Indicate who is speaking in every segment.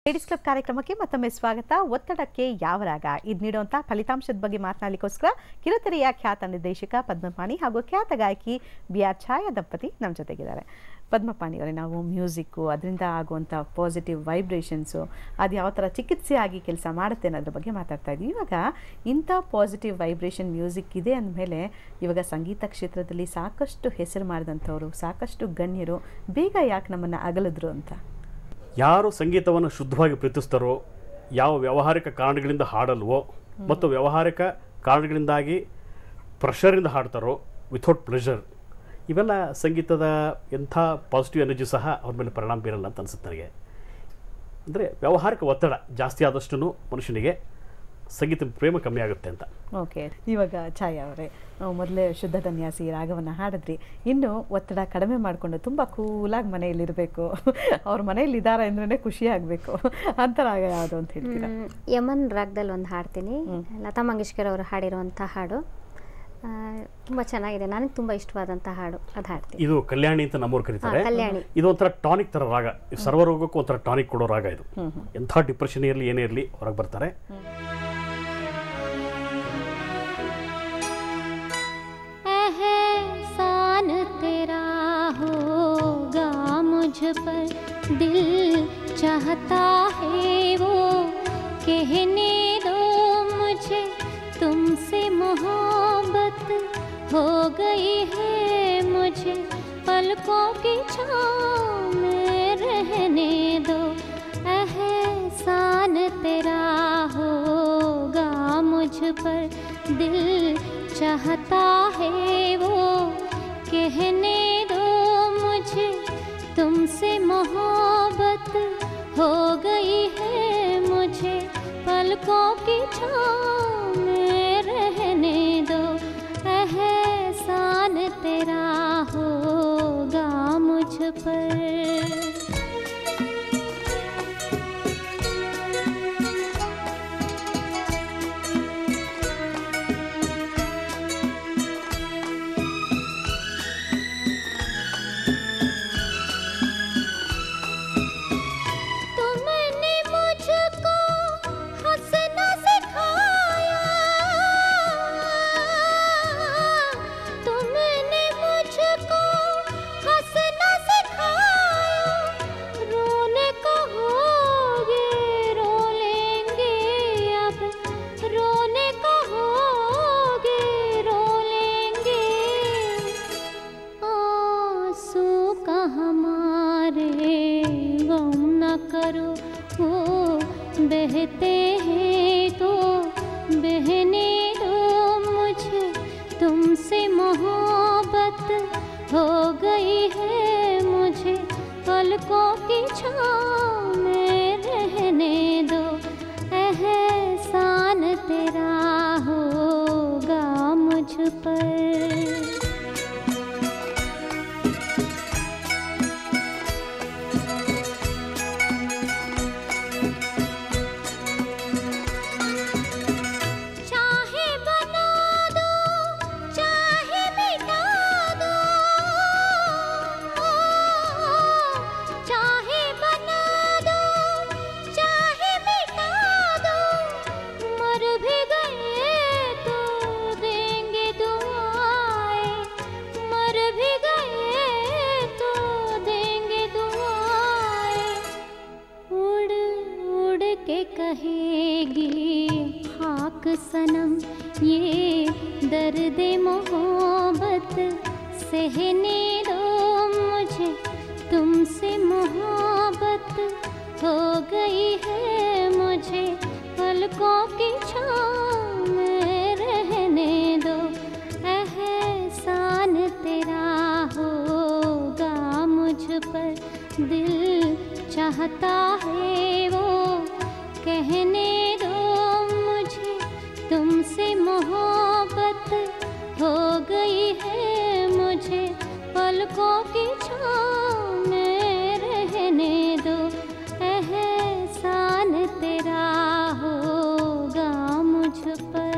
Speaker 1: Ladies club ಕಾರ್ಯಕ್ರಮಕ್ಕೆ ಮತ್ತೊಮ್ಮೆ ಸ್ವಾಗತ. ಒತ್ತಡಕ್ಕೆ ಯಾವ ರಾಗ ಇದು ನೀಡುವಂಥ ಫಲಿತಾಂಶದ ಬಗ್ಗೆ ಮಾತನಾಡಲಿಕ್ಕೋಸ್ಕರ ಕಿರುತೆರೆಯ ಖ್ಯಾತ ನಿರ್ದೇಶಕ ಪದ್ಮಪಾಣಿ ಹಾಗೂ ಖ್ಯಾತ ಗಾಯಕಿ BR ಛಾಯಾ ದಂಪತಿ ನಮ್ಮ ಜೊತೆಗಿದ್ದಾರೆ. ಪದ್ಮಪಾಣಿ ಅವರೇ, ನಾವು ಮ್ಯೂಸಿಕ್ಕು ಅದರಿಂದ ಆಗುವಂಥ ಪಾಸಿಟಿವ್ ವೈಬ್ರೇಷನ್ಸು ಅದು ಯಾವ ಥರ ಚಿಕಿತ್ಸೆಯಾಗಿ ಕೆಲಸ ಮಾಡುತ್ತೆ ಅನ್ನೋದ್ರ ಬಗ್ಗೆ ಮಾತಾಡ್ತಾ ಇದ್ದೀವಿ. ಇವಾಗ ಇಂಥ ಪಾಸಿಟಿವ್ ವೈಬ್ರೇಷನ್ ಮ್ಯೂಸಿಕ್ ಇದೆ ಅಂದಮೇಲೆ ಇವಾಗ ಸಂಗೀತ ಕ್ಷೇತ್ರದಲ್ಲಿ ಸಾಕಷ್ಟು ಹೆಸರು ಮಾಡಿದಂಥವ್ರು, ಸಾಕಷ್ಟು ಗಣ್ಯರು ಬೇಗ ಯಾಕೆ ನಮ್ಮನ್ನು ಅಗಲಿದ್ರು ಅಂತ?
Speaker 2: ಯಾರು ಸಂಗೀತವನ್ನು ಶುದ್ಧವಾಗಿ ಪ್ರೀತಿಸ್ತಾರೋ, ಯಾವ ವ್ಯಾವಹಾರಿಕ ಕಾರಣಗಳಿಂದ ಹಾಡಲ್ವೋ ಮತ್ತು ವ್ಯಾವಹಾರಿಕ ಕಾರಣಗಳಿಂದಾಗಿ ಪ್ರೆಷರಿಂದ ಹಾಡ್ತಾರೋ ವಿಥೌಟ್ ಪ್ಲೆಷರ್, ಇವೆಲ್ಲ ಸಂಗೀತದ ಎಂಥ ಪಾಸಿಟಿವ್ ಎನರ್ಜಿ ಸಹ ಅವ್ರ ಮೇಲೆ ಪರಿಣಾಮ ಬೀರಲ್ಲ ಅಂತ ಅನಿಸುತ್ತೆ ನನಗೆ. ಅಂದರೆ ವ್ಯಾವಹಾರಿಕ ಒತ್ತಡ ಜಾಸ್ತಿ ಆದಷ್ಟು ಮನುಷ್ಯನಿಗೆ ಸಂಗೀತ ಪ್ರೇಮ ಕಮ್ಮಿ ಆಗುತ್ತೆ ಅಂತ.
Speaker 1: ಓಕೆ, ಇವಾಗ ಛಾಯಾ ಅವರೇ, ಮೊದಲೇ ಶುದ್ಧ ಸನ್ಯಾಸಿ ರಾಗವನ್ನು ಹಾಡಿದ್ರಿ. ಇನ್ನು ಒತ್ತಡ ಕಡಿಮೆ ಮಾಡಿಕೊಂಡು ತುಂಬ ಕೂಲಾಗಿ ಮನೆಯಲ್ಲಿರಬೇಕು, ಅವ್ರ ಮನೆಯಲ್ಲಿದ್ದಾರೆ ಅಂದ್ರೆ ಖುಷಿ ಆಗಬೇಕು ಅಂತ ರಾಗ ಯಾವುದು ಅಂತ ಹೇಳ್ತೀರಾ?
Speaker 3: ಯಮನ್ ರಾಗದಲ್ಲಿ ಒಂದು ಹಾಡ್ತೀನಿ, ಲತಾ ಮಂಗೇಶ್ಕರ್ ಅವರು ಹಾಡಿರುವಂಥ ಹಾಡು. ತುಂಬ ಚೆನ್ನಾಗಿದೆ, ನನಗೆ ತುಂಬ ಇಷ್ಟವಾದಂಥ ಹಾಡು, ಅದು ಹಾಡ್ತೀನಿ.
Speaker 2: ಇದು ಕಲ್ಯಾಣಿ ಅಂತ ನಮ್ಮವ್ರು ಕರೀತಾರೆ.
Speaker 3: ಕಲ್ಯಾಣಿ
Speaker 2: ಇದು ಒಂಥರ ಟಾನಿಕ್ ಥರ ರಾಗ, ಸರ್ವರೋಗಕ್ಕೂ ಒಂಥರ ಟಾನಿಕ್ ಕೊಡೋ ರಾಗ ಇದು. ಎಂಥ ಡಿಪ್ರೆಷನ್ ಇರಲಿ ಏನೇ ಇರಲಿ ಹೊರಗೆ ಬರ್ತಾರೆ.
Speaker 3: तेरा होगा मुझ पर दिल चाहता है वो कहने दो मुझे तुमसे मोहब्बत हो गई है मुझे पलकों की छाँव में रहने दो एहसान तेरा होगा मुझ पर दिल चाहता है वो कहने दो मुझे तुमसे मोहब्बत हो गई है मुझे पलकों की छाँव में रहने दो एहसान तेरा होगा मुझ पर। बहते हैं तो बहने दो मुझे तुमसे मोहब्बत हो गई है मुझे पलकों की छाँव में रहने दो एहसान तेरा होगा मुझ पर। कहेगी खाक सनम ये दर्द मोहब्बत सहने दो मुझे तुमसे मोहब्बत हो गई है मुझे पलकों की छाँव में रहने दो एहसान तेरा होगा मुझ पर दिल चाहता है वो कहने दो मुझे तुमसे मोहब्बत हो गई है मुझे पलकों की छाँव में रहने दो एहसान तेरा होगा मुझ पर।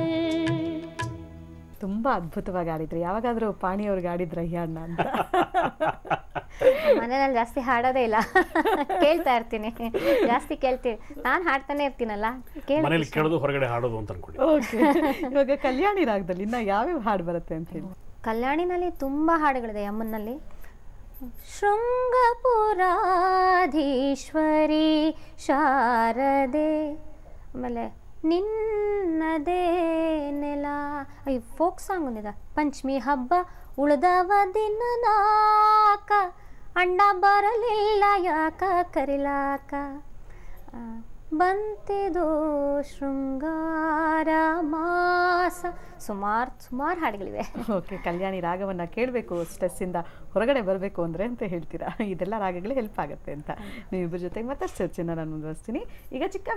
Speaker 1: ತುಂಬ ಅದ್ಭುತವಾಗಿ ಆಡಿದ್ರಿ. ಯಾವಾಗಾದರೂ ಪಾಣಿಯವ್ರಿಗೆ ಆಡಿದ್ರ ಈ ಹಾಡನ್ನ ಅಂತ?
Speaker 3: ಮನೆಯಲ್ಲಿ ಜಾಸ್ತಿ ಹಾಡೋದೇ ಇಲ್ಲ, ಕೇಳ್ತಾ ಇರ್ತೀನಿ, ಜಾಸ್ತಿ ಕೇಳ್ತೀನಿ. ನಾನು ಹಾಡ್ತಾನೆ ಇರ್ತೀನಲ್ಲ,
Speaker 2: ಮನೇಲಿ ಕೇಳೋದು ಹೊರಗಡೆ ಹಾಡೋದು ಅಂತ ಅನ್ಕೊಳ್ಳಿ.
Speaker 1: ಓಕೆ, ಇವಾಗ ಕಲ್ಯಾಣಿ ರಾಗದಲ್ಲಿ ಇನ್ನ ಯಾವ್ಯಾವ ಹಾಡು ಬರುತ್ತೆ ಅಂತ ಹೇಳಿ.
Speaker 3: ಕಲ್ಯಾಣಿನಲ್ಲಿ ತುಂಬ ಹಾಡುಗಳಿದೆ. ಅಮ್ಮನಲ್ಲಿ ಶೃಂಗಪುರಾಧೀಶ್ವರಿ ಶಾರದೆ, ಆಮೇಲೆ ನಿನ್ನದೇ ನೆಲ, ಈ ಫೋಕ್ ಸಾಂಗ್ ಒಂದಿದೆ, ಪಂಚಮಿ ಹಬ್ಬ ಉಳ್ದವ ದಿನ ನಾಕ, ಅಣ್ಣ ಬರಲಿಲ್ಲ ಯಾಕ ಕರಿಲಾಕ, ಬಂತಿದು ಶೃಂಗಾರ ಮಾಸ, ಸುಮಾರು ಹಾಡುಗಳಿವೆ.
Speaker 1: ಓಕೆ, ಕಲ್ಯಾಣಿ ರಾಗವನ್ನ ಕೇಳಬೇಕು, ಸ್ಟ್ರೆಸ್ಸಿಂದ ಹೊರಗಡೆ ಬರಬೇಕು ಅಂದ್ರೆ ಅಂತ ಹೇಳ್ತೀರಾ. ಇದೆಲ್ಲ ರಾಗಗಳು ಹೆಲ್ಪ್ ಆಗುತ್ತೆ ಅಂತ. ನೀವಿಬ್ಬರ ಜೊತೆಗೆ ಮತ್ತಷ್ಟು ಚರ್ಚೆನ ನಾನು ಮುಂದುವರಿಸ್ತೀನಿ. ಈಗ ಚಿಕ್ಕ